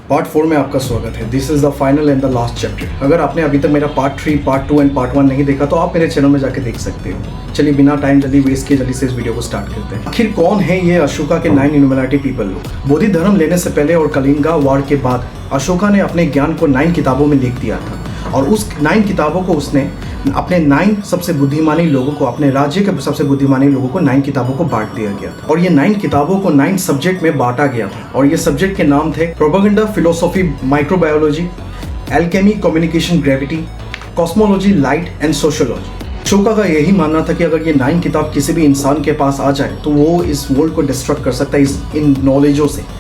Part 4 में आपका स्वागत है। This is the final and the last chapter. अगर आपने अभी तक मेरा पार्ट 3, पार्ट 2 एंड पार्ट 1 नहीं देखा तो आप मेरे चैनल में जाके देख सकते हो। चलिए बिना टाइम जल्दी वेस्ट किए जल्दी से इस वीडियो को स्टार्ट करते हैं। आखिर कौन है ये अशोका के 9 इल्यूमिनाटी पीपल लोग? बौद्ध धर्म लेने से पहले और कलिंगा वार के बाद अशोका ने अपने ज्ञान को 9 किताबों में लिख दिया था और उस 9 किताबों को उसने अपने 9 सबसे बुद्धिमानी लोगों को, अपने राज्य के सबसे बुद्धिमानी लोगों को 9 किताबों को बांट दिया गया था। और ये 9 किताबों को 9 सब्जेक्ट में बांटा गया था और ये सब्जेक्ट के नाम थे propaganda, philosophy, microbiology, alchemy, communication, gravity, cosmology, light and sociology. Ashoka का यही मानना था कि अगर ये 9 किताब किसी भी इंसान के पास आ जाए तो वो इस वर्ल्ड को डिस्ट्रक्ट कर सकता है इन नॉलेजों से।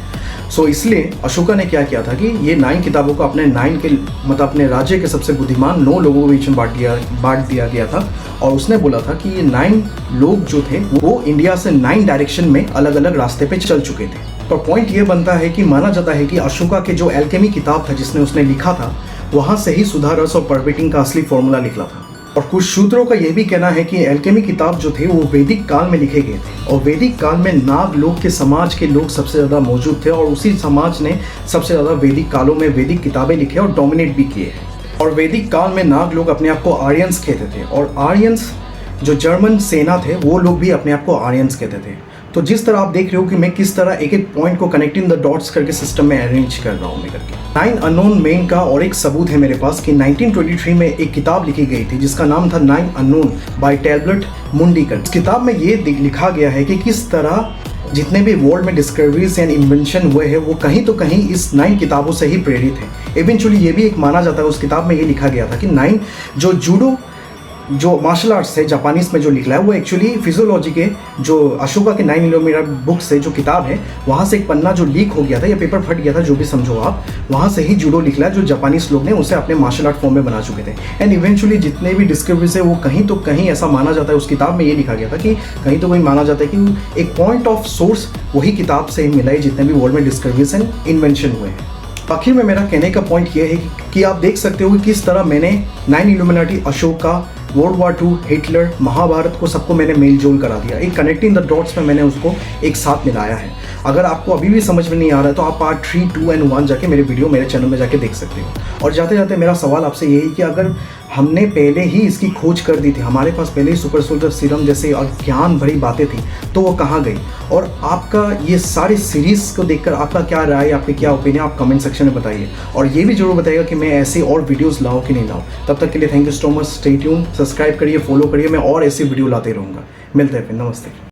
इसलिए अशोका ने क्या किया था कि ये 9 किताबों को अपने 9 के मतलब अपने राज्य के सबसे बुद्धिमान 9 लोगों के बीच में बांट दिया गया था और उसने बोला था कि ये 9 लोग जो थे वो इंडिया से 9 डायरेक्शन में अलग अलग रास्ते पे चल चुके थे। तो पॉइंट ये बनता है कि माना जाता है कि अशोका के जो एल्केमी किताब था जिसने उसने लिखा था वहाँ से ही सुधा रस और परपेटिंग का असली फॉर्मूला निकला था। और कुछ सूत्रों का यह भी कहना है कि एल्केमी किताब जो थे वो वैदिक काल में लिखे गए थे और वैदिक काल में नाग लोग के समाज के लोग सबसे ज़्यादा मौजूद थे और उसी समाज ने सबसे ज़्यादा वैदिक कालों में वैदिक किताबें लिखे और डोमिनेट भी किए हैं। और वैदिक काल में नाग लोग अपने आप को आर्यंस कहते थे और आर्यंस जो जर्मन सेना थे वो लोग भी अपने आप को आर्यंस कहते थे। तो जिस तरह आप देख रहे हो कि मैं किस तरह एक एक पॉइंट को कनेक्टिंग द डॉट्स करके सिस्टम में अरेंज कर रहा हूँ मैं करके। 9 अननोन मेन का और एक सबूत है मेरे पास कि 1923 में एक किताब लिखी गई थी जिसका नाम था 9 अननोन बाय टैबलेट मुंडीकर। इस किताब में ये लिखा गया है कि किस तरह जितने भी वर्ल्ड में डिस्कवरीज एंड इन्वेंशन हुए हैं वो कहीं तो कहीं इस 9 किताबों से ही प्रेरित है। इवेंचुअली ये भी एक माना जाता है, उस किताब में ये लिखा गया था कि 9 जो जूडो जो मार्शल आर्ट्स है जापानीज में जो लिखा है वो एक्चुअली फिजियोलॉजी के जो अशोका के 9 इल्यूमिनाटी बुक से जो किताब है वहाँ से एक पन्ना जो लीक हो गया था या पेपर फट गया था जो भी समझो आप, वहाँ से ही जूडो निकला जो जापानीज लोग ने उसे अपने मार्शल आर्ट फॉर्म में बना चुके थे। एंड इवेंचुअली जितने भी डिस्कवरीज है वो कहीं तो कहीं ऐसा माना जाता है, उस किताब में ये लिखा गया था कि कहीं तो कहीं माना जाता है कि एक पॉइंट ऑफ सोर्स वही किताब से ही मिला है जितने भी वर्ल्ड में डिस्कवरीज एंड इन्वेंशन हुए हैं। आखिर में मेरा कहने का पॉइंट ये है कि आप देख सकते हो कि किस तरह मैंने 9 Illuminati, Ashoka, world war 2, Hitler, Mahabharat को सबको मैंने मेल जोल करा दिया। एक कनेक्टिंग द डॉट्स में मैंने उसको एक साथ मिलाया है। अगर आपको अभी भी समझ में नहीं आ रहा है तो आप पार्ट 3, 2 एंड 1 जाके मेरे वीडियो मेरे चैनल में जाके देख सकते हो। और जाते जाते मेरा सवाल आपसे यही कि अगर हमने पहले ही इसकी खोज कर दी थी, हमारे पास पहले ही सुपर सोल्जर सीरम जैसे ज्ञान भरी बातें थी, तो वो कहाँ गई? और आपका ये सारी सीरीज़ को देखकर आपका क्या राय, आपके क्या ओपिनियन आप कमेंट सेक्शन में बताइए और ये भी जरूर बताइएगा कि मैं ऐसे और वीडियोस लाऊं कि नहीं लाऊं। तब तक के लिए thank you so much. Stay tune, subscribe करिए, फॉलो करिए, मैं और ऐसी वीडियो लाते रहूँगा। मिलते हैं फिर, नमस्ते।